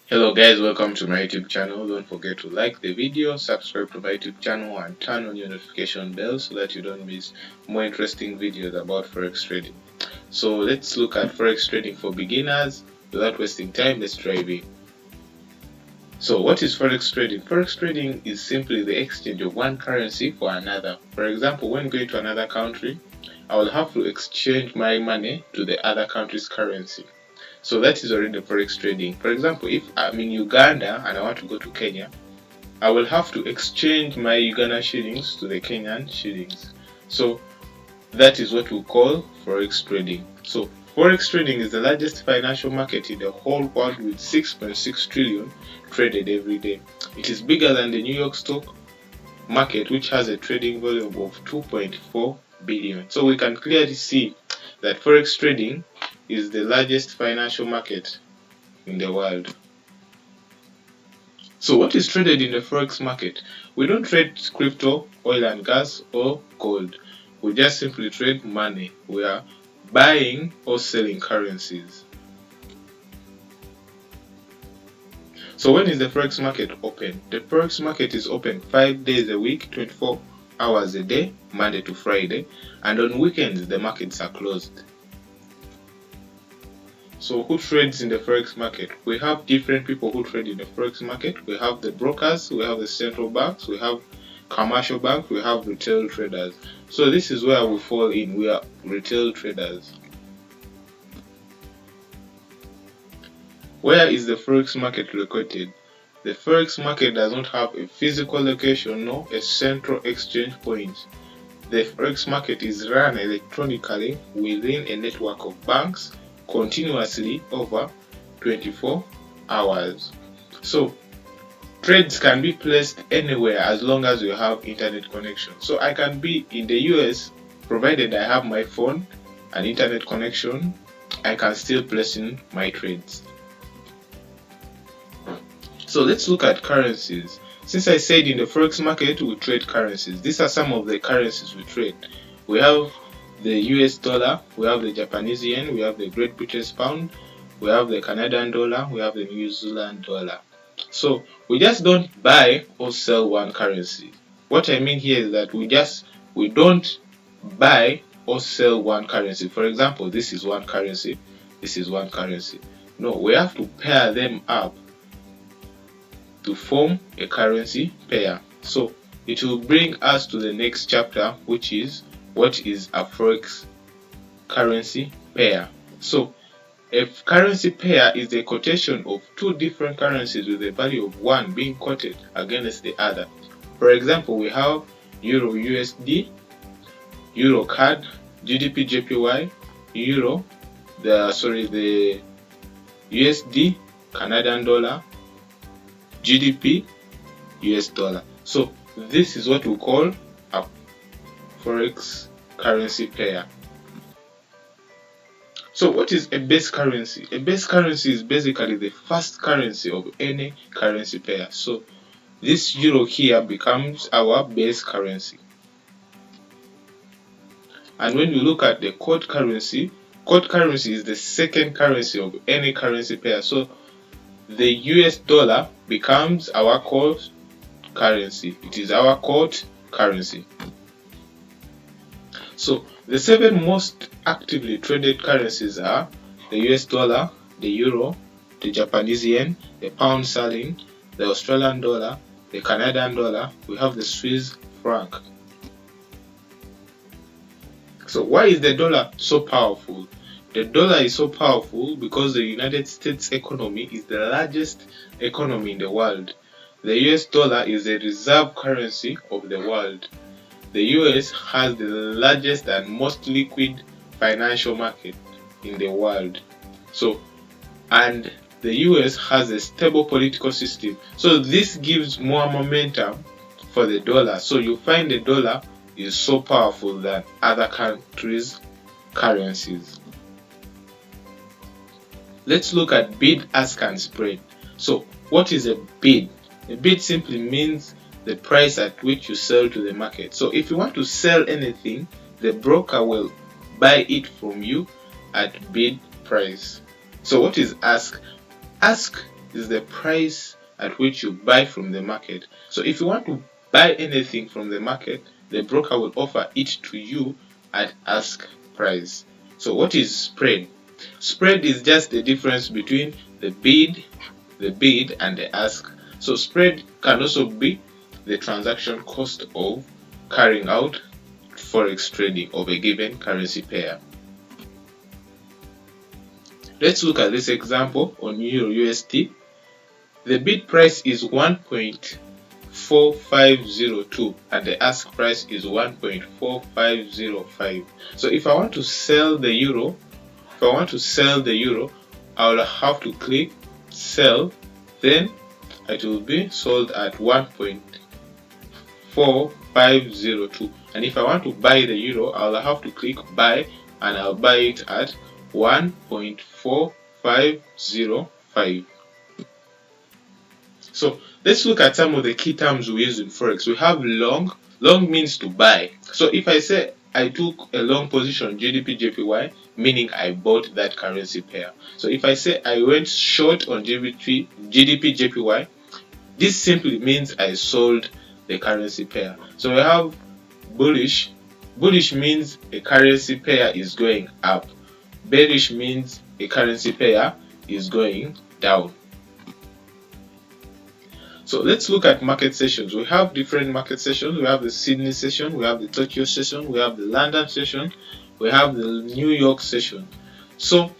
Hello guys, welcome to my YouTube channel. Don't forget to like the video, subscribe to my YouTube channel and turn on your notification bell so that you don't miss more interesting videos about forex trading. So let's look at forex trading for beginners. Without wasting time, let's dive in. So what is forex trading? Forex trading is simply the exchange of one currency for another. For example, when going to another country, I will have to exchange my money to the other country's currency. So that is already forex trading. For example, if I'm in Uganda and I want to go to Kenya, I will have to exchange my Uganda shillings to the Kenyan shillings. So that is what we call forex trading. So forex trading is the largest financial market in the whole world with 6.6 trillion traded every day. It is bigger than the New York stock market, which has a trading volume of 2.4 billion. So we can clearly see that forex trading is the largest financial market in the world. So what is traded in the forex market? We don't trade crypto, oil and gas, or gold. We just simply trade money. We are buying or selling currencies. So when is the forex market open? The forex market is open 5 days a week, 24 hours a day, Monday to Friday, and on weekends the markets are closed. So who trades in the forex market? We have different people who trade in the forex market. We have the brokers, we have the central banks, we have commercial banks, we have retail traders. So this is where we fall in. We are retail traders. Where is the forex market located? The forex market does not have a physical location nor a central exchange point. The forex market is run electronically within a network of banks continuously over 24 hours. So trades can be placed anywhere as long as you have internet connection. So I can be in the US, provided I have my phone and internet connection, I can still place in my trades. So let's look at currencies. Since I said in the forex market we trade currencies, these are some of the currencies we trade. We have the US dollar, we have the Japanese yen, we have the Great British pound, we have the Canadian dollar, we have the New Zealand dollar. So we just don't buy or sell one currency. What I mean here is that we don't buy or sell one currency. For example, this is one currency, this is one currency. No, we have to pair them up to form a currency pair. So it will bring us to the next chapter, which is what is a forex currency pair. So a currency pair is a quotation of two different currencies with the value of one being quoted against the other. For example, we have Euro USD, Euro CAD, GDP JPY, Euro, the USD, Canadian dollar, GDP, US dollar. So this is what we call a forex currency pair. So what is a base currency? A base currency is basically the first currency of any currency pair. So this euro here becomes our base currency. And when you look at the core currency is the second currency of any currency pair. So the US dollar becomes our core currency. It is our core currency. So the 7 most actively traded currencies are the US dollar, the euro, the Japanese yen, the pound sterling, the Australian dollar, the Canadian dollar, we have the Swiss franc. So why is the dollar so powerful? The dollar is so powerful because the United States economy is the largest economy in the world. The US dollar is the reserve currency of the world. The US has the largest and most liquid financial market in the world. So, and the US has a stable political system. So this gives more momentum for the dollar. So you find the dollar is so powerful than other countries' currencies. Let's look at bid, ask and spread. So what is a bid? A bid simply means the price at which you sell to the market. So if you want to sell anything, the broker will buy it from you at bid price. So what is ask? Ask is the price at which you buy from the market. So if you want to buy anything from the market, the broker will offer it to you at ask price. So what is spread? Spread is just the difference between the bid and the ask. So spread can also be the transaction cost of carrying out forex trading of a given currency pair. Let's look at this example on Euro USD. The bid price is 1.4502 and the ask price is 1.4505. So if I want to sell the euro, I will have to click sell, then it will be sold at 1.4502. And if I want to buy the euro, I'll have to click buy, and I'll buy it at 1.4505. So let's look at some of the key terms we use in forex. We have long. Long means to buy. So if I say I took a long position GDP JPY, meaning I bought that currency pair. So if I say I went short on GDP JPY, this simply means I sold the currency pair. So we have bullish. Bullish means a currency pair is going up. Bearish means a currency pair is going down. So let's look at market sessions. We have different market sessions. We have the Sydney session, we have the Tokyo session, we have the London session, we have the New York session. So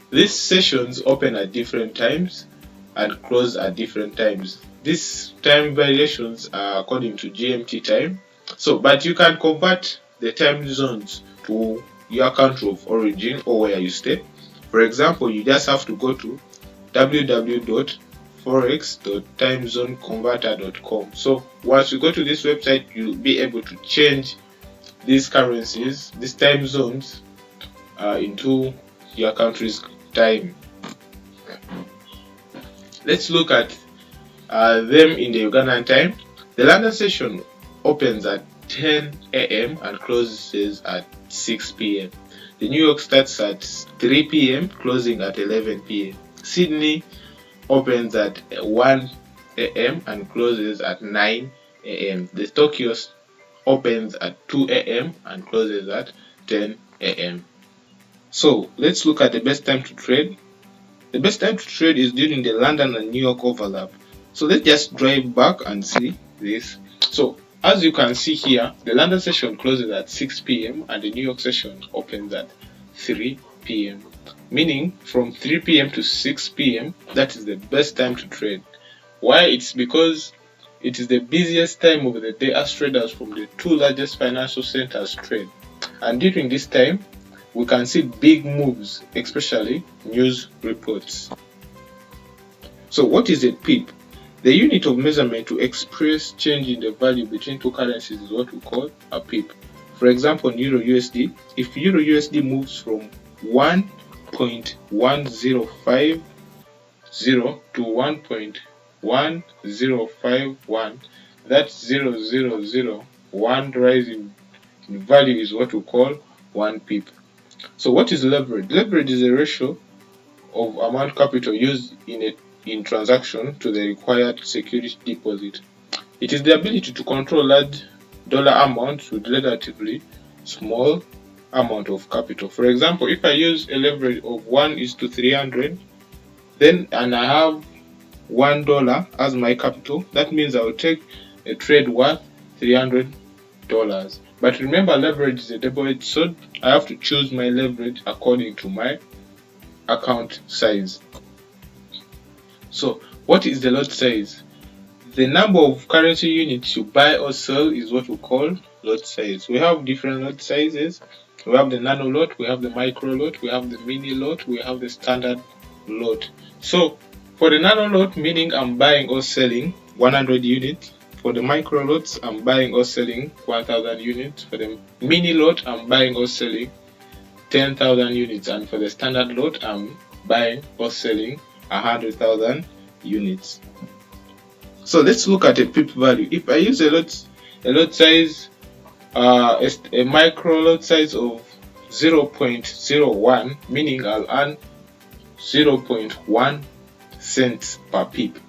these sessions open at different times and close at different times. These time variations are according to GMT time. So, but you can convert the time zones to your country of origin or where you stay. For example, you just have to go to www.forex.timezoneconverter.com. So once you go to this website, you'll be able to change these currencies, these time zones, into your country's time. Let's look at them in the Ugandan time. The London session opens at 10 a.m. and closes at 6 p.m. The New York starts at 3 p.m. closing at 11 p.m. Sydney opens at 1 a.m. and closes at 9 a.m. The Tokyo opens at 2 a.m. and closes at 10 a.m. So let's look at the best time to trade. The best time to trade is during the London and New York overlap. So let's just drive back and see this. So as you can see here, the London session closes at 6 p.m. and the New York session opens at 3 p.m. Meaning from 3 p.m. to 6 p.m. that is the best time to trade. Why? It's because it is the busiest time of the day as traders from the two largest financial centers trade. And during this time, we can see big moves, especially news reports. So what is a pip? The unit of measurement to express change in the value between two currencies is what we call a pip. For example, in Euro USD, if Euro USD moves from 1.1050 to 1.1051, that 0.001 rise in value is what we call 1 pip. So what is leverage? Leverage is a ratio of amount capital used in transaction to the required security deposit. It is the ability to control large dollar amounts with relatively small amount of capital. For example, if I use a leverage of 1:300, and I have $1 as my capital, that means I will take a trade worth $300. But remember, leverage is a double-edged sword. I have to choose my leverage according to my account size. So what is the lot size? The number of currency units you buy or sell is what we call lot size. We have different lot sizes. We have the nano lot, we have the micro lot, we have the mini lot, we have the standard lot. So for the nano lot, meaning I'm buying or selling 100 units. For the micro lots, I'm buying or selling 1,000 units. For the mini lot, I'm buying or selling 10,000 units. And for the standard lot, I'm buying or selling 100,000 units. So let's look at a pip value. If I use a lot size, a micro lot size of 0.01, meaning I'll earn 0.1 cents per pip.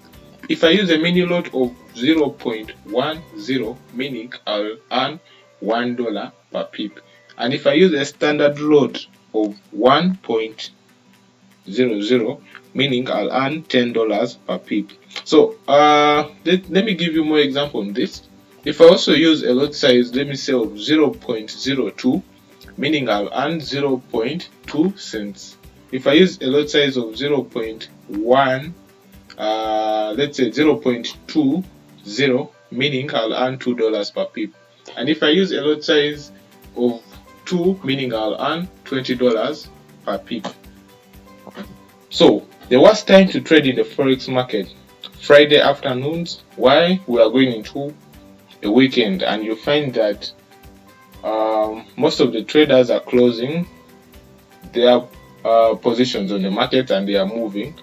If I use a mini lot of 0.10, meaning I'll earn $1 per pip. And if I use a standard lot of 1.00, meaning I'll earn $10 per pip. So let me give you more example on this. If I also use a lot size, let me say of 0.02, meaning I'll earn 0.2 cents. If I use a lot size of 0.1, let's say 0.20, meaning I'll earn $2 per pip. And if I use a lot size of 2, meaning I'll earn $20 per pip. So the worst time to trade in the forex market, Friday afternoons. Why? We are going into a weekend, and you find that most of the traders are closing their positions on the market and they are moving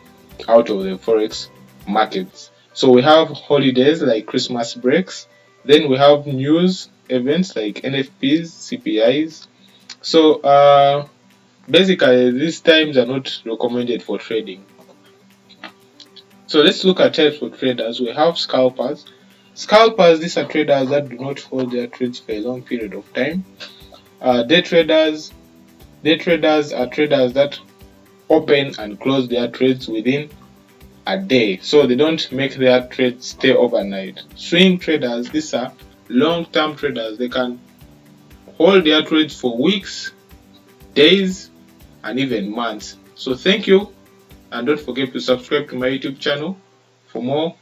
out of the forex markets. So we have holidays like Christmas breaks, then we have news events like NFPs, CPIs. So basically these times are not recommended for trading. So let's look at types of traders. We have scalpers. Scalpers, these are traders that do not hold their trades for a long period of time. Day traders are traders that open and close their trades within a day, so they don't make their trades stay overnight. Swing traders, these are long-term traders. They can hold their trades for weeks, days, and even months. So thank you, and don't forget to subscribe to my YouTube channel for more